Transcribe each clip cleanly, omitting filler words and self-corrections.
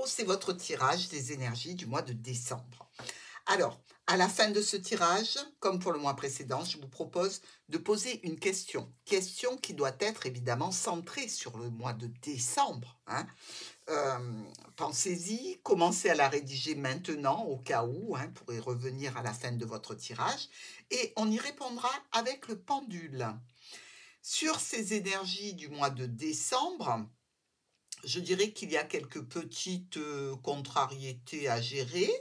c'est votre tirage des énergies du mois de décembre. Alors, à la fin de ce tirage, comme pour le mois précédent, je vous propose de poser une question. Question qui doit être évidemment centrée sur le mois de décembre, hein. Pensez-y, commencez à la rédiger maintenant au cas où, hein, pour y revenir à la fin de votre tirage, et on y répondra avec le pendule. Sur ces énergies du mois de décembre, je dirais qu'il y a quelques petites contrariétés à gérer,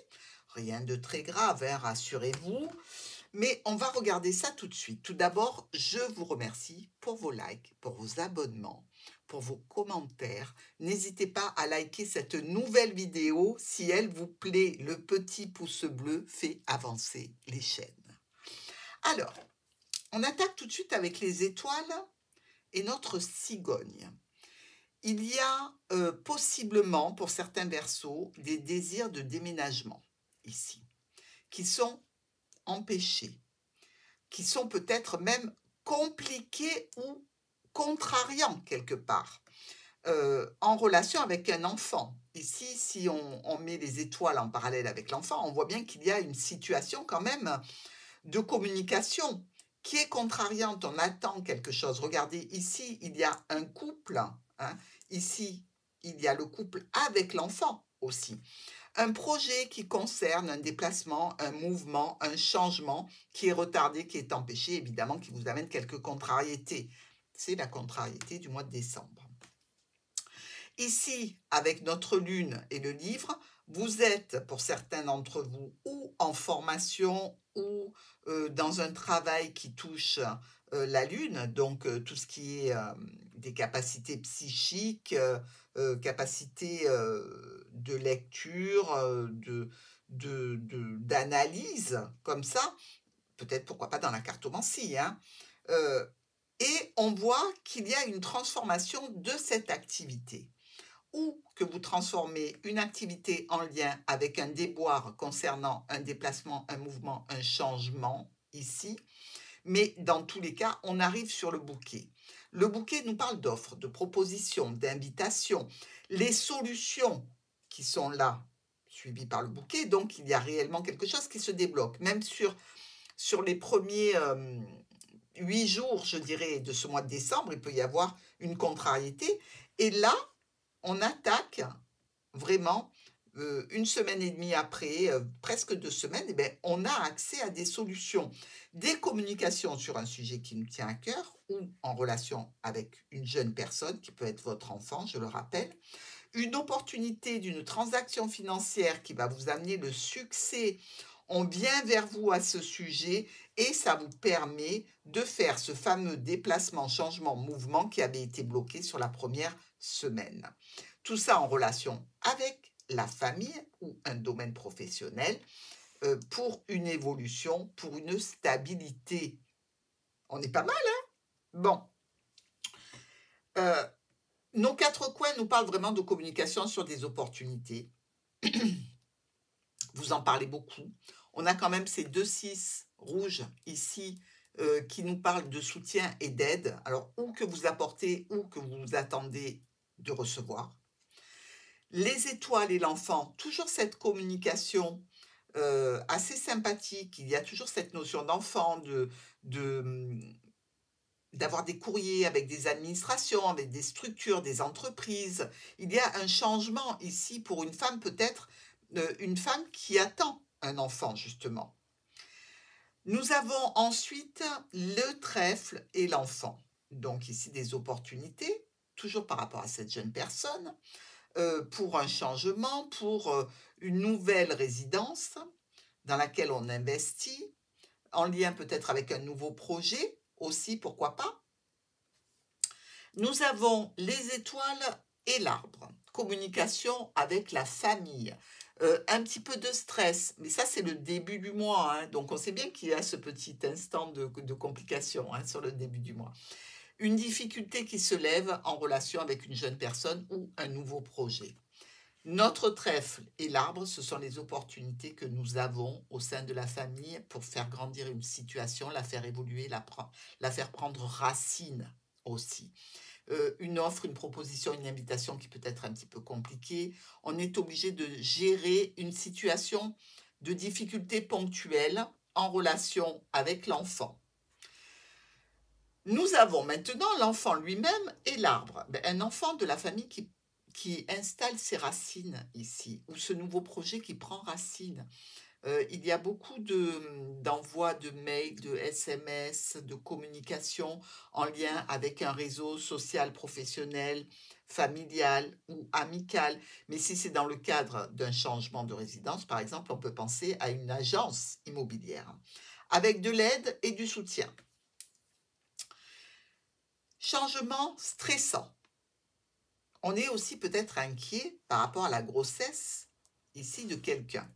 rien de très grave, hein, rassurez-vous, mais on va regarder ça tout de suite. Tout d'abord, je vous remercie pour vos likes, pour vos abonnements, pour vos commentaires. N'hésitez pas à liker cette nouvelle vidéo si elle vous plaît. Le petit pouce bleu fait avancer les chaînes. Alors, on attaque tout de suite avec les étoiles et notre cigogne. Il y a possiblement, pour certains Verseaux, des désirs de déménagement, ici, qui sont empêchés, qui sont peut-être même compliqués ou contrariants quelque part, en relation avec un enfant. Ici, si on met les étoiles en parallèle avec l'enfant, on voit bien qu'il y a une situation quand même de communication qui est contrariante. On attend quelque chose. Regardez, ici, il y a un couple, hein. Ici, il y a le couple avec l'enfant aussi. Un projet qui concerne un déplacement, un mouvement, un changement qui est retardé, qui est empêché, évidemment, qui vous amène quelques contrariétés. C'est la contrariété du mois de décembre. Ici, avec notre lune et le livre, vous êtes, pour certains d'entre vous, ou en formation ou dans un travail qui touche la lune, donc tout ce qui est des capacités psychiques, capacités de lecture, d'analyse, comme ça, peut-être pourquoi pas dans la cartomancie, hein. Et on voit qu'il y a une transformation de cette activité, ou que vous transformez une activité en lien avec un déboire concernant un déplacement, un mouvement, un changement, ici. Mais dans tous les cas, on arrive sur le bouquet. Le bouquet nous parle d'offres, de propositions, d'invitations, les solutions qui sont là, suivies par le bouquet. Donc, il y a réellement quelque chose qui se débloque. Même sur les premiers 8 jours, je dirais, de ce mois de décembre, il peut y avoir une contrariété. Et là, on attaque vraiment une semaine et demie après, presque 2 semaines, eh bien, on a accès à des solutions, des communications sur un sujet qui nous tient à cœur ou en relation avec une jeune personne qui peut être votre enfant, je le rappelle, une opportunité d'une transaction financière qui va vous amener le succès. On vient vers vous à ce sujet et ça vous permet de faire ce fameux déplacement, changement, mouvement qui avait été bloqué sur la première semaine. Tout ça en relation avec la famille ou un domaine professionnel pour une évolution, pour une stabilité. On est pas mal, hein? Bon. Nos 4 coins nous parlent vraiment de communication sur des opportunités. Vous en parlez beaucoup. On a quand même ces 2 6 rouges ici qui nous parlent de soutien et d'aide. Alors, ou que vous apportez ou que vous attendez de recevoir. Les étoiles et l'enfant, toujours cette communication assez sympathique. Il y a toujours cette notion d'enfant, d'avoir des courriers avec des administrations, avec des structures, des entreprises. Il y a un changement ici pour une femme, peut-être une femme qui attend un enfant, justement. Nous avons ensuite le trèfle et l'enfant. Donc ici, des opportunités, toujours par rapport à cette jeune personne, pour un changement, pour une nouvelle résidence dans laquelle on investit, en lien peut-être avec un nouveau projet aussi, pourquoi pas. Nous avons les étoiles et l'arbre. Communication avec la famille. Un petit peu de stress, mais ça c'est le début du mois, hein, donc on sait bien qu'il y a ce petit instant de complication, hein, sur le début du mois. Une difficulté qui se lève en relation avec une jeune personne ou un nouveau projet. Notre trèfle et l'arbre, ce sont les opportunités que nous avons au sein de la famille pour faire grandir une situation, la faire évoluer, la faire prendre racine aussi. Une offre, une proposition, une invitation qui peut être un petit peu compliquée. On est obligé de gérer une situation de difficulté ponctuelle en relation avec l'enfant. Nous avons maintenant l'enfant lui-même et l'arbre. Un enfant de la famille qui installe ses racines ici, ou ce nouveau projet qui prend racine. Il y a beaucoup d'envois de mails, de SMS, de communication en lien avec un réseau social, professionnel, familial ou amical. Mais si c'est dans le cadre d'un changement de résidence, par exemple, on peut penser à une agence immobilière, avec de l'aide et du soutien. Changement stressant. On est aussi peut-être inquiet par rapport à la grossesse ici de quelqu'un.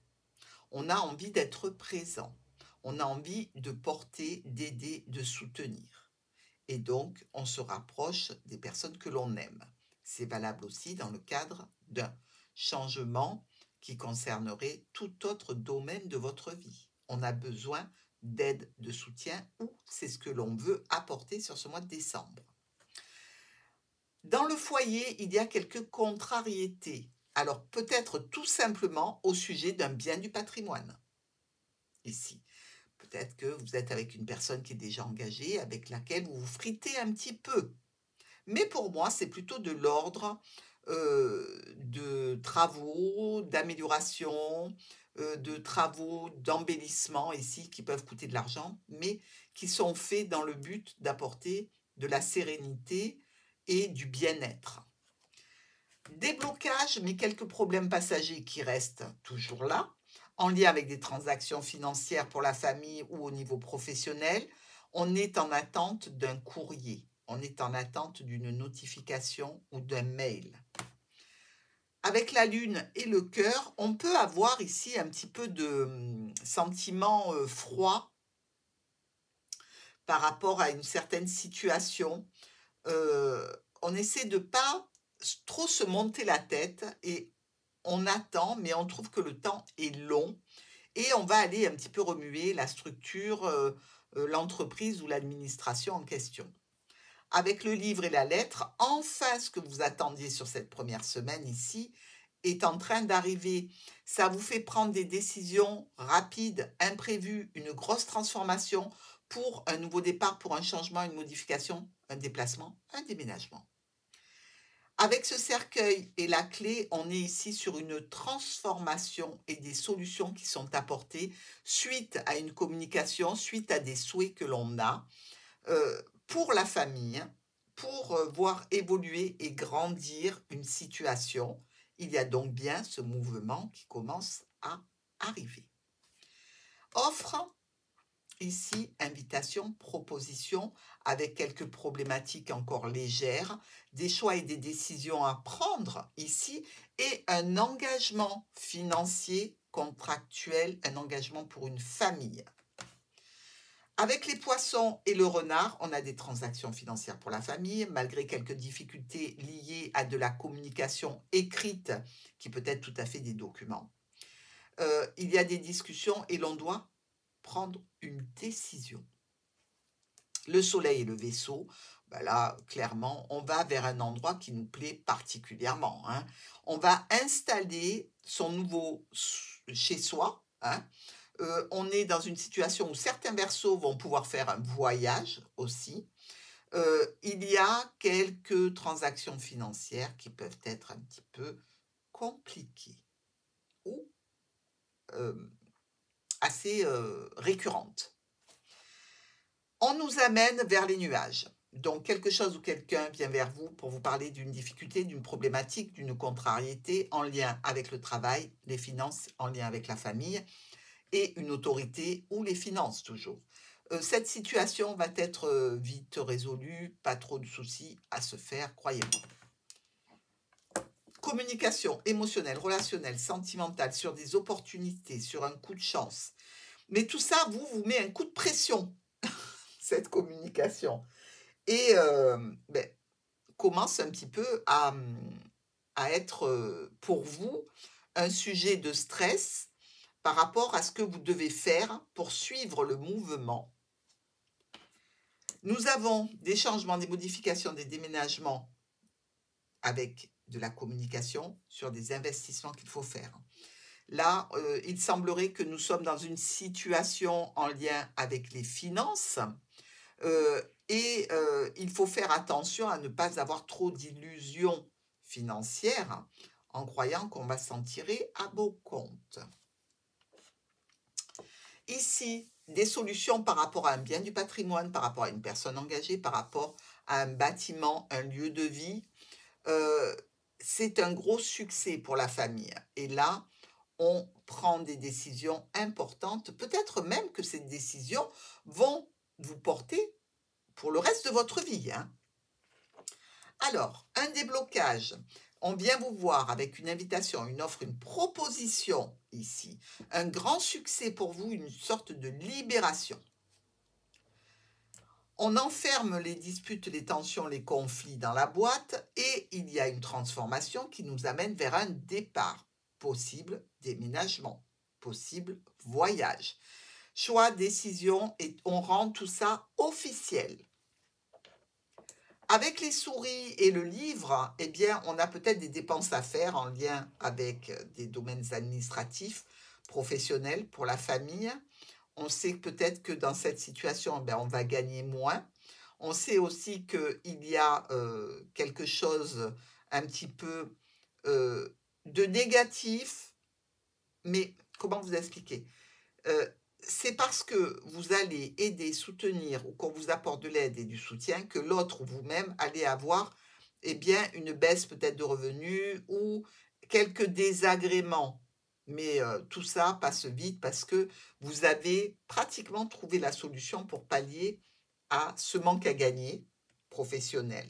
On a envie d'être présent. On a envie de porter, d'aider, de soutenir. Et donc, on se rapproche des personnes que l'on aime. C'est valable aussi dans le cadre d'un changement qui concernerait tout autre domaine de votre vie. On a besoin d'aide, de soutien, ou c'est ce que l'on veut apporter sur ce mois de décembre. Dans le foyer, il y a quelques contrariétés. Alors peut-être tout simplement au sujet d'un bien du patrimoine. Ici, peut-être que vous êtes avec une personne qui est déjà engagée, avec laquelle vous vous fritez un petit peu. Mais pour moi, c'est plutôt de l'ordre de travaux, d'amélioration, de travaux d'embellissement ici qui peuvent coûter de l'argent, mais qui sont faits dans le but d'apporter de la sérénité et du bien-être. Des blocages, mais quelques problèmes passagers qui restent toujours là, en lien avec des transactions financières pour la famille ou au niveau professionnel. On est en attente d'un courrier, on est en attente d'une notification ou d'un mail. Avec la lune et le cœur, on peut avoir ici un petit peu de sentiment froid par rapport à une certaine situation. On essaie de ne pas trop se monter la tête et on attend, mais on trouve que le temps est long et on va aller un petit peu remuer la structure, l'entreprise ou l'administration en question. Avec le livre et la lettre, enfin ce que vous attendiez sur cette première semaine ici est en train d'arriver. Ça vous fait prendre des décisions rapides, imprévues, une grosse transformation pour un nouveau départ, pour un changement, une modification, un déplacement, un déménagement. Avec ce cercueil et la clé, on est ici sur une transformation et des solutions qui sont apportées suite à une communication, suite à des souhaits que l'on a pour la famille, pour voir évoluer et grandir une situation. Il y a donc bien ce mouvement qui commence à arriver. Offre. Ici, invitation, proposition, avec quelques problématiques encore légères, des choix et des décisions à prendre ici, et un engagement financier, contractuel, un engagement pour une famille. Avec les poissons et le renard, on a des transactions financières pour la famille, malgré quelques difficultés liées à de la communication écrite, qui peut être tout à fait des documents. Il y a des discussions et l'on doit prendre une décision. Le soleil et le vaisseau, là, clairement, on va vers un endroit qui nous plaît particulièrement. On va installer son nouveau chez soi. On est dans une situation où certains verseaux vont pouvoir faire un voyage aussi. Il y a quelques transactions financières qui peuvent être un petit peu compliquées ou assez récurrentes. On nous amène vers les nuages. Donc, quelque chose ou quelqu'un vient vers vous pour vous parler d'une difficulté, d'une problématique, d'une contrariété en lien avec le travail, les finances, en lien avec la famille et une autorité ou les finances toujours. Cette situation va être vite résolue, pas trop de soucis à se faire, croyez-moi. Communication émotionnelle, relationnelle, sentimentale, sur des opportunités, sur un coup de chance. Mais tout ça vous met un coup de pression, cette communication. Et commence un petit peu à être pour vous un sujet de stress par rapport à ce que vous devez faire pour suivre le mouvement. Nous avons des changements, des modifications, des déménagements avec de la communication sur des investissements qu'il faut faire. Là, il semblerait que nous sommes dans une situation en lien avec les finances, il faut faire attention à ne pas avoir trop d'illusions financières en croyant qu'on va s'en tirer à beau compte. Ici, des solutions par rapport à un bien du patrimoine, par rapport à une personne engagée, par rapport à un bâtiment, un lieu de vie. Euh, c'est un gros succès pour la famille. Et là, on prend des décisions importantes. Peut-être même que ces décisions vont vous porter pour le reste de votre vie, hein. Alors, un déblocage. On vient vous voir avec une invitation, une offre, une proposition ici. Un grand succès pour vous, une sorte de libération. On enferme les disputes, les tensions, les conflits dans la boîte et il y a une transformation qui nous amène vers un départ. Possible déménagement, possible voyage. Choix, décision et on rend tout ça officiel. Avec les souris et le livre, eh bien, on a peut-être des dépenses à faire en lien avec des domaines administratifs, professionnels pour la famille. On sait peut-être que dans cette situation, on va gagner moins. On sait aussi qu'il y a quelque chose un petit peu de négatif, mais comment vous expliquer? C'est parce que vous allez aider, soutenir ou qu'on vous apporte de l'aide et du soutien que l'autre ou vous-même allez avoir bien, une baisse peut-être de revenus ou quelques désagréments. Mais tout ça passe vite parce que vous avez pratiquement trouvé la solution pour pallier à ce manque à gagner professionnel.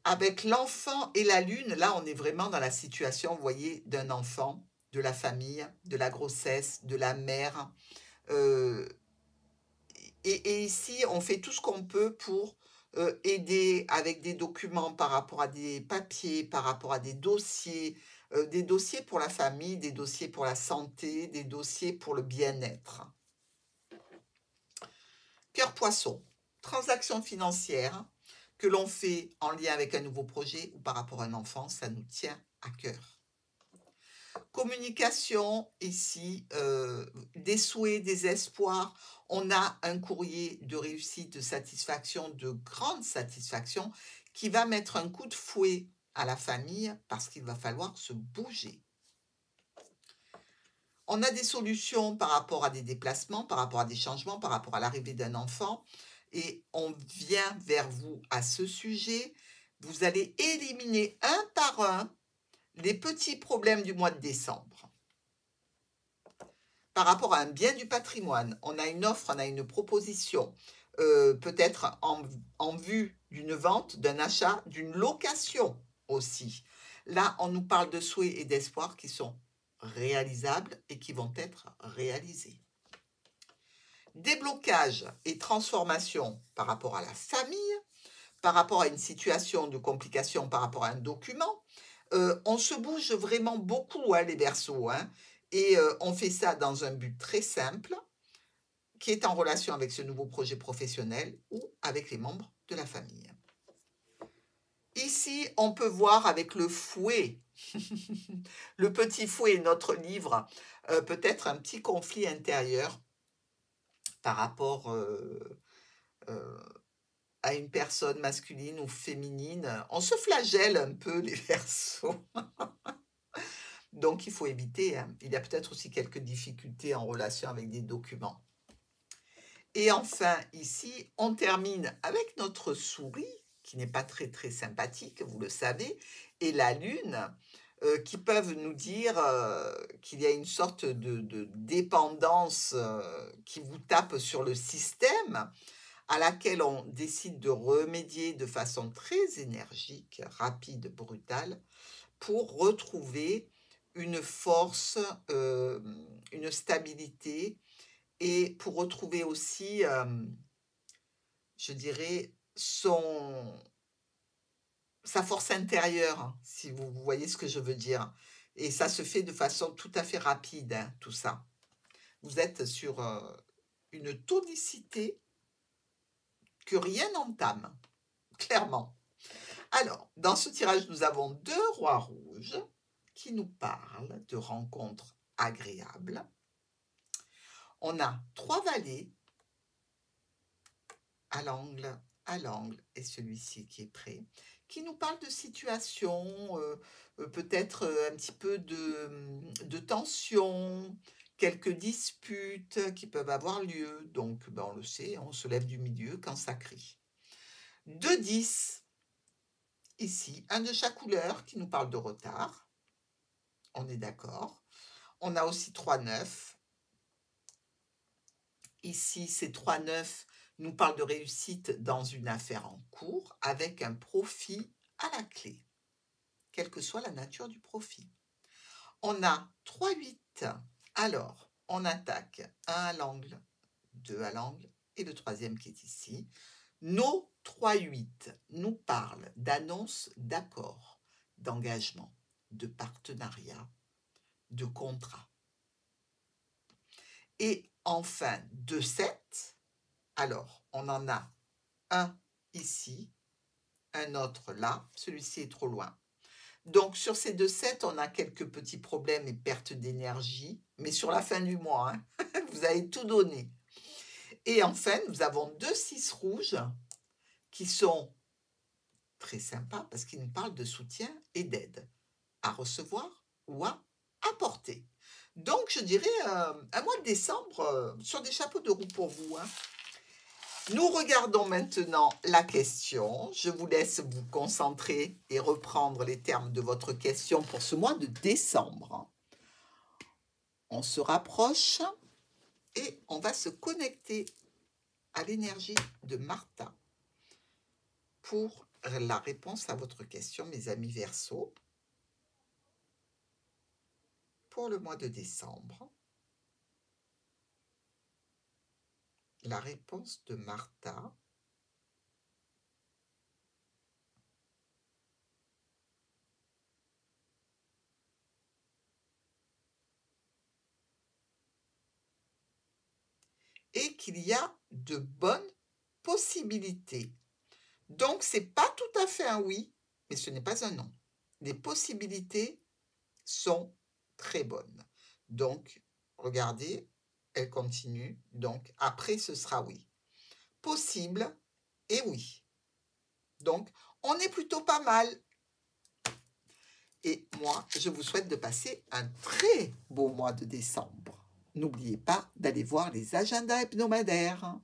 Avec l'enfant et la lune, là, on est vraiment dans la situation, vous voyez, d'un enfant, de la famille, de la grossesse, de la mère. Euh, et ici, on fait tout ce qu'on peut pour aider avec des documents par rapport à des papiers, par rapport à des dossiers pour la famille, des dossiers pour la santé, des dossiers pour le bien-être. Cœur poisson, transaction financière que l'on fait en lien avec un nouveau projet ou par rapport à un enfant, ça nous tient à cœur. Communication, ici, des souhaits, des espoirs. On a un courrier de réussite, de satisfaction, de grande satisfaction qui va mettre un coup de fouet à la famille parce qu'il va falloir se bouger. On a des solutions par rapport à des déplacements, par rapport à des changements, par rapport à l'arrivée d'un enfant. Et on vient vers vous à ce sujet. Vous allez éliminer un par un les petits problèmes du mois de décembre. Par rapport à un bien du patrimoine, on a une offre, on a une proposition, peut-être en vue d'une vente, d'un achat, d'une location aussi. Là, on nous parle de souhaits et d'espoirs qui sont réalisables et qui vont être réalisés. Déblocage et transformation par rapport à la famille, par rapport à une situation de complication, par rapport à un document. On se bouge vraiment beaucoup, hein, les Verseaux, hein, et on fait ça dans un but très simple, qui est en relation avec ce nouveau projet professionnel ou avec les membres de la famille. Ici, on peut voir avec le fouet, le petit fouet, notre livre, peut-être un petit conflit intérieur par rapport à une personne masculine ou féminine. On se flagelle un peu, les Verseaux. Donc, il faut éviter, hein. Il y a peut-être aussi quelques difficultés en relation avec des documents. Et enfin, ici, on termine avec notre souris, qui n'est pas très, très sympathique, vous le savez, et la lune, qui peuvent nous dire qu'il y a une sorte de dépendance qui vous tape sur le système, à laquelle on décide de remédier de façon très énergique, rapide, brutale, pour retrouver une force, une stabilité et pour retrouver aussi, je dirais, sa force intérieure, hein, si vous voyez ce que je veux dire. Et ça se fait de façon tout à fait rapide, hein, tout ça. Vous êtes sur une tonicité que rien n'entame, clairement. Alors, dans ce tirage, nous avons 2 rois rouges qui nous parlent de rencontres agréables. On a 3 valets à l'angle et celui-ci qui est prêt, qui nous parle de situations, peut-être un petit peu de tension, quelques disputes qui peuvent avoir lieu. Donc, ben, on le sait, on se lève du milieu quand ça crie. 2 10, ici, un de chaque couleur qui nous parle de retard. On est d'accord. On a aussi 3 9. Ici, ces 3 9 nous parlent de réussite dans une affaire en cours avec un profit à la clé, quelle que soit la nature du profit. On a 3 8. Alors, on attaque 1 à l'angle, 2 à l'angle et le troisième qui est ici. Nos 3 8 nous parlent d'annonce d'accord, d'engagement, de partenariat, de contrat. Et enfin, 2 7. Alors, on en a un ici, un autre là. Celui-ci est trop loin. Donc, sur ces 2 7, on a quelques petits problèmes et pertes d'énergie, mais sur la fin du mois, hein, vous avez tout donné. Et enfin, nous avons 2 6 rouges qui sont très sympas parce qu'ils nous parlent de soutien et d'aide à recevoir ou à apporter. Donc, je dirais un mois de décembre sur des chapeaux de roue pour vous. Hein. Nous regardons maintenant la question. Je vous laisse vous concentrer et reprendre les termes de votre question pour ce mois de décembre. On se rapproche et on va se connecter à l'énergie de Martha pour la réponse à votre question, mes amis Verseaux, pour le mois de décembre. La réponse de Martha. Et qu'il y a de bonnes possibilités. Donc, ce n'est pas tout à fait un oui, mais ce n'est pas un non. Les possibilités sont très bonnes. Donc, regardez, elle continue. Donc, après, ce sera oui. Possible et oui. Donc, on est plutôt pas mal. Et moi, je vous souhaite de passer un très beau mois de décembre. N'oubliez pas d'aller voir les agendas hebdomadaires.